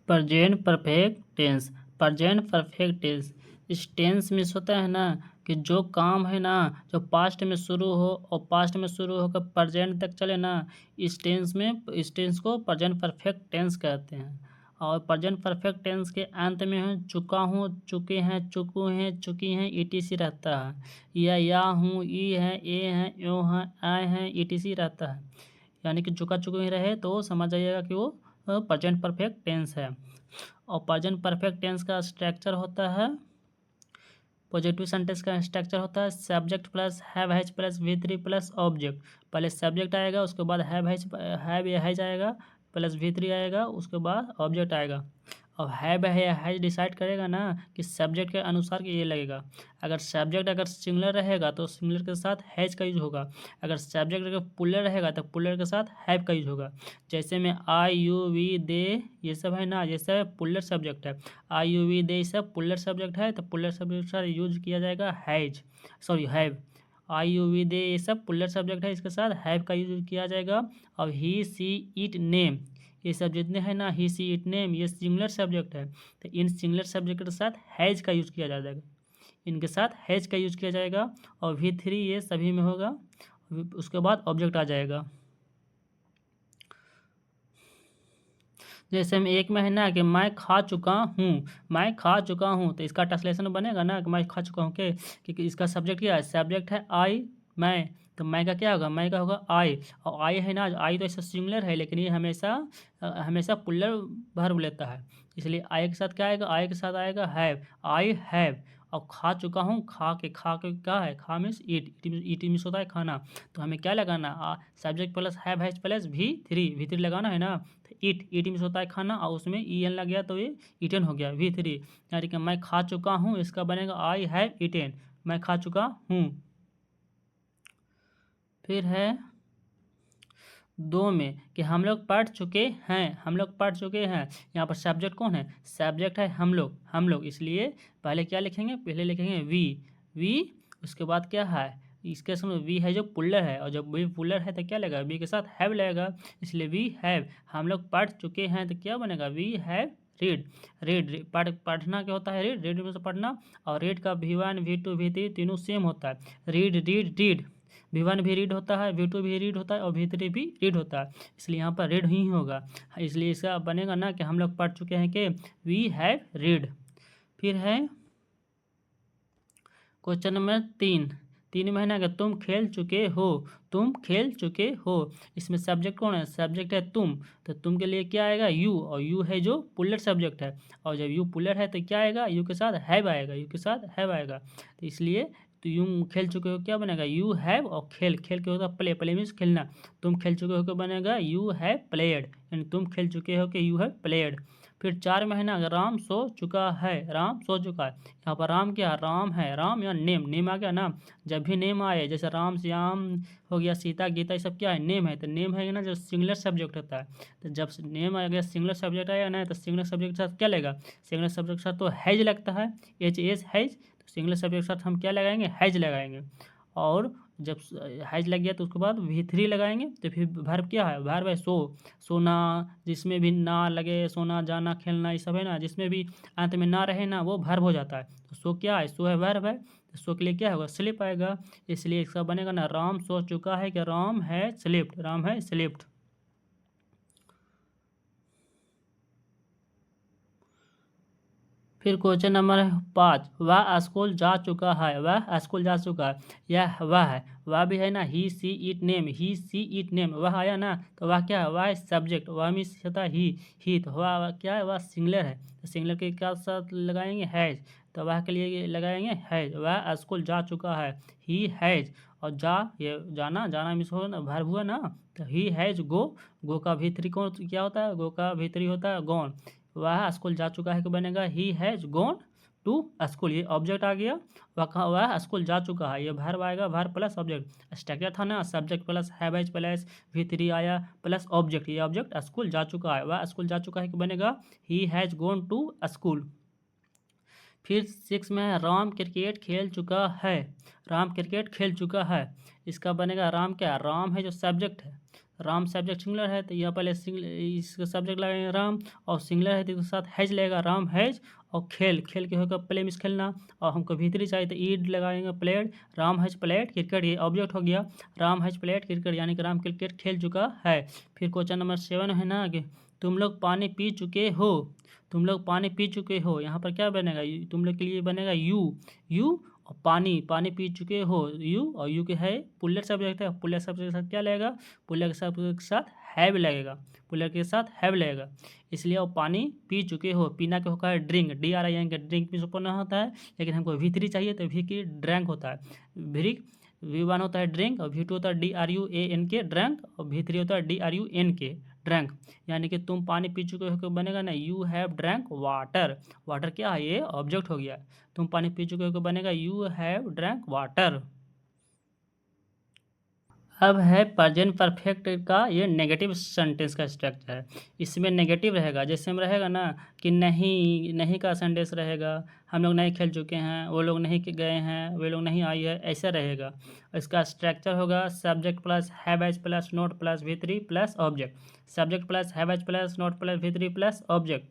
Present perfect tense. Present perfect tense इस tense में होता है ना कि जो काम है ना जो पास्ट में शुरू हो और पास्ट में शुरू होकर प्रेजेंट तक चले ना, इस टेंस को प्रेजेंट परफेक्ट टेंस कहते हैं। और प्रेजेंट परफेक्ट टेंस के अंत में है चुका हूँ, चुके हैं, चुकू हैं, चुकी हैं, ईटीसी रहता है। या हूँ, ई है, ए है, यो है, आए हैं, ईटीसी रहता है। यानी कि चुका चुके ही रहे तो समझ जाइएगा कि वो प्रेजेंट परफेक्ट टेंस है। और प्रेजेंट परफेक्ट टेंस का स्ट्रक्चर होता है, पॉजिटिव सेंटेंस का स्ट्रक्चर होता है subject plus have has plus V3 plus object. पहले सब्जेक्ट आएगा, उसके बाद हैव या हैज आएगा, प्लस V3 आएगा, उसके बाद ऑब्जेक्ट आएगा। और हैव है या हैज डिसाइड करेगा ना कि सब्जेक्ट के अनुसार कि ये लगेगा। अगर सब्जेक्ट अगर सिंगुलर रहेगा तो सिंगुलर के साथ हैज का यूज होगा। अगर सब्जेक्ट अगर पुलर रहेगा तो पुलर के साथ हैव का यूज होगा। जैसे में आई यू वी दे ये सब है ना, ये सब पुलर सब्जेक्ट है। आई यू वी दे सब पुलर सब्जेक्ट है तो पुलर सब्जेक्ट का यूज किया जाएगा हैव। आई यू वी दे ये सब पुलर सब्जेक्ट है, इसके साथ हैव का यूज किया जाएगा। और ही सी इट नेम ये सब जितने हैं ना, ही सी इट नेम ये सिंगुलर सब्जेक्ट है तो इन सिंगुलर सब्जेक्ट के साथ हैज का यूज किया जाएगा। इनके साथ हैज का यूज किया जाएगा। और V3 ये सभी में होगा, उसके बाद ऑब्जेक्ट आ जाएगा। जैसे हम एक में है ना कि मैं खा चुका हूँ, मैं खा चुका हूँ तो इसका ट्रांसलेशन बनेगा ना कि मैं खा चुका हूँ के, क्योंकि इसका सब्जेक्ट क्या है, सब्जेक्ट है आई मैं, तो मैं का क्या होगा, मैं का होगा आई। और आई है ना, आई तो ऐसा सिंगुलर है लेकिन ये हमेशा पुल्लर वर्ब लेता है, इसलिए आई के साथ क्या आएगा, आई के साथ आएगा हैव, आई हैव। और खा चुका हूँ, खा के क्या है, खा मीन्स ईट मीन्स होता है खाना। तो हमें क्या लगाना, subject plus have has plus V3 लगाना है ना। तो ईट मीन्स होता है खाना और उसमें EN लग गया तो ये ईटन हो गया V3। यानी कि मैं खा चुका हूँ इसका बनेगा आई हैव ईटेन, मैं खा चुका हूँ। फिर है 2 में कि हम लोग पढ़ चुके हैं, हम लोग पढ़ चुके हैं। यहाँ पर सब्जेक्ट कौन है, सब्जेक्ट है हम लोग, इसलिए पहले क्या लिखेंगे, पहले लिखेंगे वी, उसके बाद क्या है, इसके समय वी है जो पुल्लर है, और जब वी पुल्लर है तो क्या लगेगा, वी के साथ हैव लगेगा, इसलिए वी हैव। हम लोग पढ़ चुके हैं तो क्या बनेगा, वी हैव रीड पढ़ना क्या होता है, रीड में से पढ़ना। और रीड का V1 V2 V3 तीनों सेम होता है, रीड। V1 भी रीड होता है, V2 भी रीड होता है और V3 भी रीड होता है, इसलिए यहाँ पर रीड ही होगा। इसलिए इसका बनेगा ना कि हम लोग पढ़ चुके हैं कि वी हैव रीड। फिर है क्वेश्चन नंबर 3 में है ना कि तुम खेल चुके हो। इसमें सब्जेक्ट कौन है, सब्जेक्ट है तुम, तो तुम के लिए क्या आएगा, यू, और यू है जो पुलर सब्जेक्ट है। और जब यू पुलर है तो क्या आएगा, यू के साथ हैव आएगा, तो इसलिए तो यू खेल चुके हो क्या बनेगा, यू हैव। और खेल के होगा प्ले मीन्स खेलना, तुम खेल चुके हो क्या बनेगा, यू हैव प्लेड, यानी तुम खेल चुके हो कि यू हैव प्लेड। फिर 4 में है ना, राम सो चुका है, यहाँ पर राम क्या है, राम या नेम आ गया ना। जब भी नेम आए जैसे राम श्याम हो गया, सीता गीता, ये सब क्या है, नेम है। तो नेम है ना जो सिंगुलर सब्जेक्ट होता है, तो जब नेम आ गया सिंगुलर सब्जेक्ट आया ना, तो सिंगुलर सब्जेक्ट के साथ क्या लगेगा, सिंगुलर सब्जेक्ट के साथ तो हैज लगता है, एच हैज। तो सिंगुलर सब्जेक्ट के साथ हम क्या लगाएंगे, हैज लगाएंगे। और जब हैज लग गया तो उसके बाद V3 लगाएंगे, तो फिर वर्ब क्या है, वर्ब है सोना, जिसमें भी ना लगे, सोना जाना खेलना ये सब है ना, जिसमें भी अंत में ना रहे ना वो वर्ब हो जाता है। तो सो क्या है, सो है वर्ब है, तो सो के लिए क्या होगा, स्लिप आएगा। इसलिए इसका बनेगा ना, राम सो चुका है कि राम है स्लिप्ड। फिर क्वेश्चन नंबर 5, वह स्कूल जा चुका है, यह वह भी है ना, ही सी इट नेम, वह आया ना, तो वह क्या है, वह सब्जेक्ट, वह मीन्स होता है ही, तो वह क्या है, वह सिंगुलर है, तो सिंगुलर के क्या साथ लगाएंगे, हैज। तो वह के लिए लगाएंगे हैज, वह स्कूल जा चुका है, ही हैज। और ये जाना मीन्स हो ना, वर्ब हुआ ना, तो ही हैज गो का V3 कौन क्या होता है, गो का V3 होता है गॉन। वह स्कूल जा चुका है कि बनेगा ही हैज गॉन टू स्कूल, ये ऑब्जेक्ट आ गया। वह स्कूल जा चुका है, ये वर्ब आएगा, वर्ब प्लस ऑब्जेक्ट। स्ट्रक्चर था ना, subject plus have has plus V3 आया प्लस ऑब्जेक्ट, ये ऑब्जेक्ट स्कूल जा चुका है, वह स्कूल जा चुका है कि बनेगा ही हैज गॉन टू स्कूल। फिर 6 में है, राम क्रिकेट खेल चुका है, इसका बनेगा राम क्या है, राम है जो सब्जेक्ट है, राम सब्जेक्ट सिंगुलर है तो यहाँ पहले इसका सब्जेक्ट लगाएंगे राम, और सिंगुलर है तो इसके साथ हैज लगेगा, राम हैज। और खेल, खेल के होगा प्ले मिस खेलना, और हमको भीतरी चाहिए तो ईड लगाएंगे played, Ram has played cricket, ये ऑब्जेक्ट हो गया, राम हैज प्लेड क्रिकेट यानी कि राम क्रिकेट खेल चुका है। फिर क्वेश्चन नंबर 7 है ना कि तुम लोग पानी पी चुके हो, तुम लोग पानी पी चुके हो, यहाँ पर क्या बनेगा, तुम लोग के लिए बनेगा यू और पानी, पानी पी चुके हो यू, और यू के है पुल्लर सब्जेक्ट है, पुल्लर सब्जेक्ट के साथ क्या लगेगा, पुल्लर के साथ हैव लगेगा, पुल्लर के साथ हैव लगेगा, इसलिए वो पानी पी चुके हो। पीना के होता है ड्रिंक, DRINK, ड्रिंक भी सुपरना होता है, लेकिन हमको V3 चाहिए तो V की ड्रैंक होता है, V1 होता है ड्रिंक, और V2 होता है DRUANK ड्रैंक, और V3 होता है DRUNK ड्रैंक, यानी कि तुम पानी पी चुके हो बनेगा ना you have drank water, water क्या है, ये ऑब्जेक्ट हो गया, तुम पानी पी चुके हो बनेगा यू हैव ड्रैंक वाटर। अब है प्रेजेंट परफेक्ट का ये नेगेटिव सेंटेंस का स्ट्रक्चर है, इसमें नेगेटिव रहेगा, जैसे में रहेगा ना कि नहीं, नहीं का सेंटेंस रहेगा, हम लोग नहीं खेल चुके हैं, वो लोग नहीं गए हैं, वे लोग नहीं आई है, ऐसा रहेगा। इसका स्ट्रक्चर होगा subject plus have has plus not plus V3 plus object, subject plus have has plus not plus V3 plus object,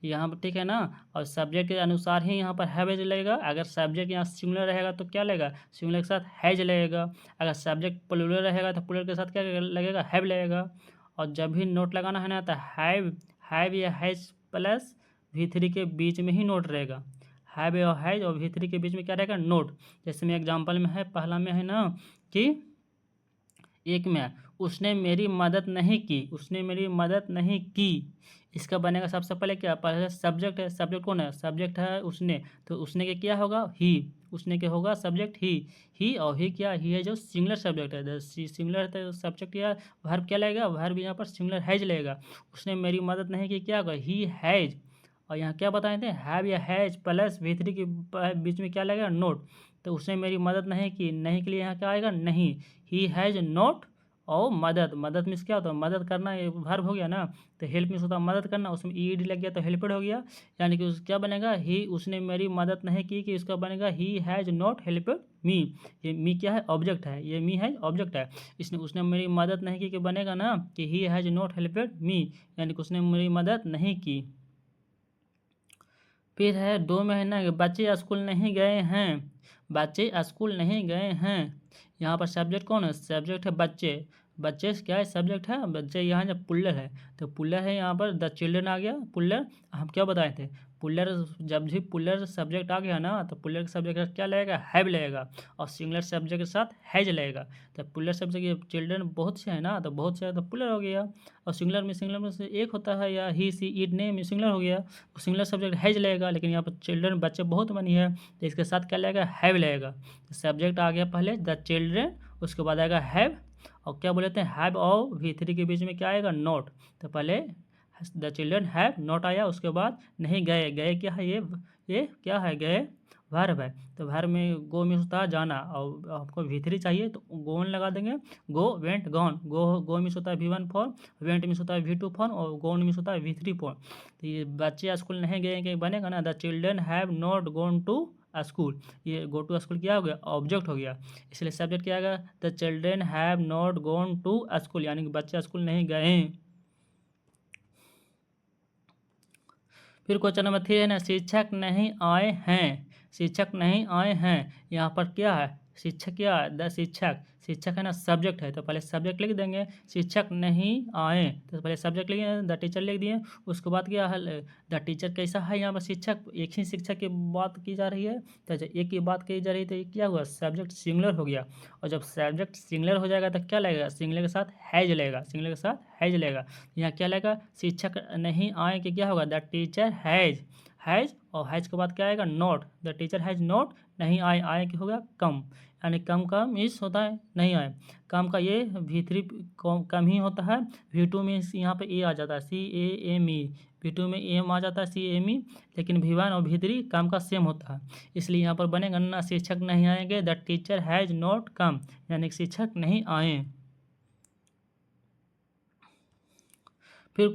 यहाँ पर ठीक है ना। और सब्जेक्ट के अनुसार ही यहाँ पर हैवेज लगेगा, अगर सब्जेक्ट यहाँ सिंगुलर रहेगा तो क्या लगेगा, सिंगुलर के साथ हैज लगेगा, अगर सब्जेक्ट प्लूरल रहेगा तो प्लूरल के साथ क्या लगेगा, हैव लगेगा। और जब भी नोट लगाना है ना तो हैव या हैज प्लस V3 के बीच में ही नोट रहेगा, हैव या हैज और V3 के बीच में क्या रहेगा, नोट। जैसे में एग्जाम्पल में है, पहला में है ना कि एक में उसने मेरी मदद नहीं की, उसने मेरी मदद नहीं की, इसका बनेगा सबसे पहले क्या, पहले सब्जेक्ट है, सब्जेक्ट कौन है, सब्जेक्ट है उसने, तो उसने के क्या होगा ही, उसने के होगा सब्जेक्ट ही और ही क्या, ही है जो सिंगुलर सब्जेक्ट है, सिंगुलर है तो सब्जेक्ट या वर्ब क्या लगेगा, वर्ब यहाँ पर सिंगुलर हैज लगेगा। उसने मेरी मदद नहीं की, क्या होगा, ही हैज। और यहाँ क्या बताए थे, हैव या हैज प्लस V3 के बीच में क्या लगेगा, नोट, तो उसने मेरी मदद नहीं की, नहीं के लिए यहाँ क्या आएगा, नहीं, ही हैज़ नॉट। और मदद, मदद मीन्स क्या होता है, मदद करना, ये वर्ब हो गया ना, तो हेल्प मीन्स होता है मदद करना, उसमें ईड लग गया तो हेल्पेड हो गया, यानी कि क्या बनेगा, ही, उसने मेरी मदद नहीं की, कि इसका बनेगा ही हैज़ नॉट हेल्पेड मी, ये मी क्या है, ऑब्जेक्ट है, ये मी है ऑब्जेक्ट है, इसने उसने मेरी मदद नहीं की, कि बनेगा ना कि ही हैज़ नॉट हेल्पेड मी, यानी कि उसने मेरी मदद नहीं की। फिर है 2 में है ना कि बच्चे स्कूल नहीं गए हैं, बच्चे स्कूल नहीं गए हैं, यहाँ पर सब्जेक्ट कौन है, सब्जेक्ट है बच्चे, बच्चे से क्या है, सब्जेक्ट है बच्चे, यहाँ जब पुल्लर है तो पुल्लर है, यहाँ पर द चिल्ड्रन आ गया पुल्लर, हम क्या बताए थे, पुल्लर, जब भी पुल्लर सब्जेक्ट आ गया ना तो पुल्लर के सब्जेक्ट का क्या लगेगा, हैव लगेगा, और सिंगुलर सब्जेक्ट के साथ हैज लगेगा, तो पुल्लर सब्जेक्ट चिल्ड्रन बहुत से है ना, तो बहुत से है तो पुल्लर हो गया, और सिंगुलर में से एक होता है, या ही सी इट नेम सिंगुलर हो गया, सिंगुलर सब्जेक्ट हैज लगेगा, लेकिन यहाँ पर चिल्ड्रन बच्चे बहुत बनी है तो इसके साथ क्या लगेगा, हैव लगेगा, सब्जेक्ट आ गया पहले द चिल्ड्रन, उसके बाद आएगा हैव, और क्या बोलते हैं, हैव और V3 के बीच में क्या आएगा, नोट, तो पहले द चिल्ड्रन हैव नोट आया, उसके बाद नहीं गए, गए क्या है, ये क्या है, गए वर्ब है, तो वर्ब में गो मीन्स होता है जाना, और आपको V3 चाहिए तो गोन लगा देंगे, गो वेंट गॉन, गो मीन्स होता है V1 फॉर्म, वेंट मीन्स होता है V2 फॉर्म, और गोन मीन्स होता है V3 फॉर्म, तो ये बच्चे स्कूल नहीं गए कि बनेगा ना, the children have not gone to school, ये गो टू स्कूल क्या हो गया, ऑब्जेक्ट हो गया, इसलिए सब्जेक्ट क्या आएगा, the children have not gone to school, यानी कि बच्चे स्कूल नहीं गए। फिर क्वेश्चन नंबर 3 है ना, शिक्षक नहीं आए हैं, शिक्षक नहीं आए हैं, यहाँ पर क्या है, शिक्षक क्या है, द शिक्षक, शिक्षक है ना सब्जेक्ट है, तो पहले सब्जेक्ट लिख देंगे, शिक्षक नहीं आए तो पहले सब्जेक्ट लिखे, द टीचर लिख दिए, उसके बाद क्या है, द टीचर कैसा है, यहाँ पर शिक्षक, एक ही शिक्षक की बात की जा रही है, तो एक ही बात की जा रही है, तो ये क्या हुआ, सब्जेक्ट सिंगुलर हो गया, और जब सब्जेक्ट सिंगुलर हो जाएगा तो क्या लगेगा, सिंगुलर के साथ हैज लगेगा, सिंगुलर के साथ हैज लगेगा, यहाँ क्या लगेगा, शिक्षक नहीं आए कि क्या होगा, द टीचर हैज और हैज के बाद क्या आएगा, not, the teacher has not, नहीं आए, आए कि होगा कम, यानी कम का मीन्स होता है नहीं आए, कम का ये V3 कम ही होता है, V2 में यहाँ पे ए आ जाता है, CAME, V2 में एम आ जाता है CAME, लेकिन V1 और V3 कम का सेम होता है, इसलिए यहाँ पर बनेगा ना, शिक्षक नहीं आएंगे, the teacher has not come, यानी शिक्षक नहीं आए। फिर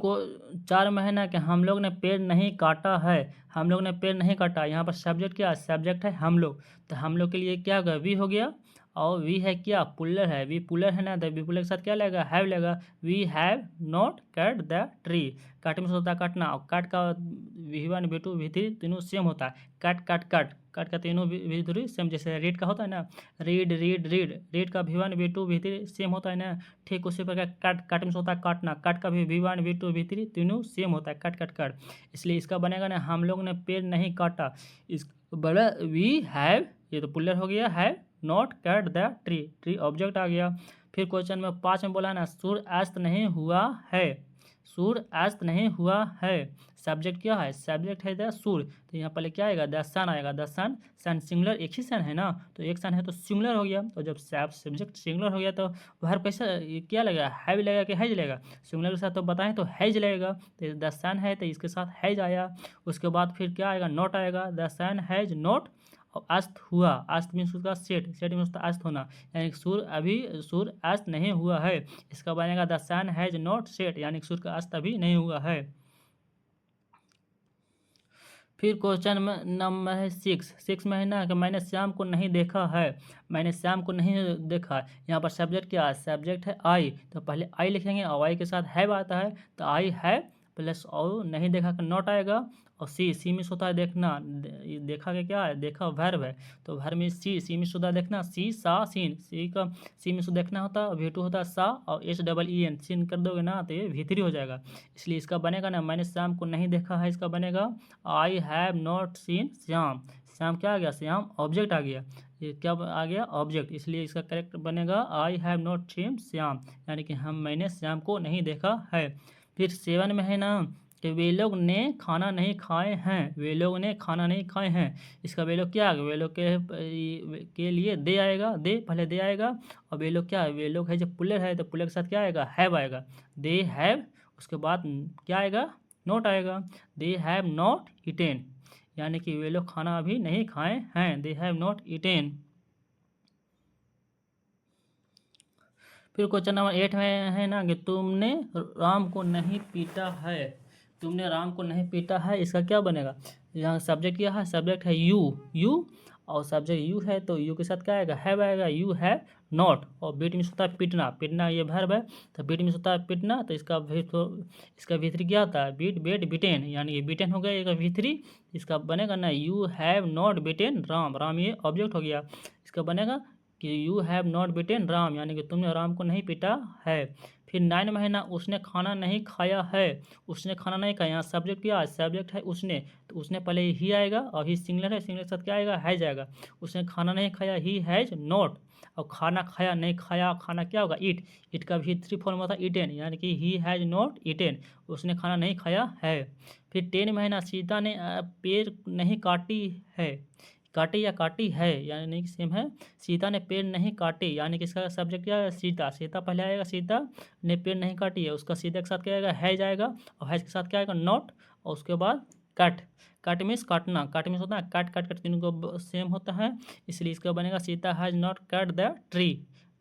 4 में है ना कि हम लोग ने पेड़ नहीं काटा है, हम लोग ने पेड़ नहीं काटा, यहाँ पर सब्जेक्ट क्या है, सब्जेक्ट है हम लोग, तो हम लोग के लिए क्या होगा, वी हो गया, और वी है क्या, पुलर है, वी पुलर है ना, तो वी पुलर के साथ क्या लगेगा, हैव लगेगा। We have not cut the tree. Cut में होता है काटना, और कट का V1 V2 V3 तीनों सेम होता है। कट कट कट कट का तीनों V3 सेम, जैसे रीड का होता है ना, रीड रीड रीड, रीड का V1 V2 V3 सेम होता है ना। ठीक उसी प्रकार कट, कट में होता है काटना, कट का भी V1 V2 V3 तीनों सेम होता है, कट कट कट। इसलिए इसका बनेगा ना, हम लोग ने पेड़ नहीं काटा। इस बड़ा वी हैव, ये तो पुलर हो गया, have not cut the tree, tree object आ गया। फिर क्वेश्चन में 5 में बोला ना, सूर्य अस्त नहीं हुआ है, सूर्य अस्त नहीं हुआ है। सब्जेक्ट क्या है, सब्जेक्ट है द सूर्य, तो यहाँ पहले क्या आएगा, द सन आएगा, द सन, सन सिंगुलर एक ही सन है ना, तो एक सन है तो सिंगुलर हो गया। तो जब सब्जेक्ट सिंगुलर हो गया तो वर्ब कैसा, ये क्या लगेगा, हैव लगेगा कि हैज लगेगा, सिंगुलर के साथ तो बताएं तो हैज लगेगा, तो द सन है तो इसके साथ हैज आया। उसके बाद फिर क्या आएगा, नॉट आएगा, द सन हैज नॉट, और अस्त हुआ, अस्त मीन्स उसका सेट, सेट मीन्स उसका अस्त होना, यानी सूर्य अभी, सूर्य अस्त नहीं हुआ है। इसका बनेगा the sun has not set, यानी सूर्य का अस्त अभी नहीं हुआ है। फिर क्वेश्चन में नंबर है 6 में है ना, कि मैंने श्याम को नहीं देखा है, मैंने श्याम को नहीं देखा है। यहाँ पर सब्जेक्ट क्या है, सब्जेक्ट है आई, तो पहले आई लिखेंगे और आई के साथ हैव आता है, तो आई हैव प्लस और नहीं देखा का नॉट आएगा, और सी मिस होता है देखना, देखा के क्या है, देखा वर्ब है, तो वर्ब में सी मिस होता है देखना, सी सा सीन, सी का सी मिस देखना होता है, V2 होता है सा, और HEEN सीन कर दोगे ना तो ये V3 हो जाएगा। इसलिए इसका बनेगा ना, मैंने श्याम को नहीं देखा है, इसका बनेगा I have not seen Shyam. Shyam क्या आ गया, श्याम ऑब्जेक्ट आ गया, ये क्या आ गया, ऑब्जेक्ट, इसलिए इसका करेक्ट बनेगा I have not seen Shyam, यानी कि मैंने श्याम को नहीं देखा है। फिर 7 में है ना, कि वे लोग ने खाना नहीं खाए हैं, वे लोग ने खाना नहीं खाए हैं। इसका वे लोग क्या आएगा, वे लोग के लिए दे आएगा, दे पहले दे आएगा, और वे लोग क्या है, वे लोग है जब पुलर है तो पुलर के साथ क्या आएगा, हैव आएगा, दे हैव, उसके बाद क्या आएगा, नॉट आएगा, दे हैव नॉट ईटेन, यानी कि वे लोग खाना अभी नहीं खाए हैं, दे हैव नॉट ईटेन। फिर क्वेश्चन नंबर 8 में है ना, कि तुमने राम को नहीं पीटा है, तुमने राम को नहीं पीटा है, इसका क्या बनेगा, यहाँ सब्जेक्ट क्या है, सब्जेक्ट है यू, और सब्जेक्ट यू है तो यू के साथ क्या आएगा, हैव आएगा, यू हैव नॉट, और बीट मीन्स होता है पीटना, पीटना ये वर्ब है, तो बीट मीन्स होता है पीटना, तो इसका इसका V3 क्या होता है, बीट बेट बिटेन, यानी ये बिटेन हो गया, इसका V3, इसका बनेगा ना, यू हैव नॉट बिटेन राम, राम ये ऑब्जेक्ट हो गया, इसका बनेगा कि यू हैव नॉट बिटेन राम, यानी कि तुमने राम को नहीं पीटा है। फिर 9 में है ना, उसने खाना नहीं खाया है, उसने खाना नहीं खाया, यहाँ सब्जेक्ट क्या है, सब्जेक्ट है उसने, तो उसने पहले ही आएगा, और ही सिंगलर है, सिंगलर के साथ क्या आएगा, हैज आएगा, उसने खाना नहीं खाया, ही हैज नॉट, और खाना खाया नहीं खाया, खाना क्या होगा, ईट का भी 3 फॉर्म होता है ईटेन, यानी कि ही हैज नॉट ईटेन, उसने खाना नहीं खाया है। फिर 10 में है ना, सीता ने पेड़ नहीं काटी है, काटी या काटी है, यानी कि सेम है, सीता ने पेड़ नहीं काटी, यानी कि इसका सब्जेक्ट क्या है, सीता, सीता पहले आएगा, सीता ने पेड़ नहीं काटी है, उसका सीता के साथ क्या आएगा, हैज आएगा, और हैज के साथ क्या आएगा, नॉट, और उसके बाद कट, कट मीन्स काटना, कट मीन्स होता है कट, कट कट तीनों को सेम होता है, इसलिए इसका बनेगा Sita has not cut the tree,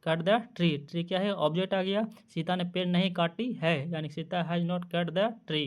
cut the tree, tree क्या है, ऑब्जेक्ट आ गया, सीता ने पेड़ नहीं काटी है, यानी Sita has not cut the tree.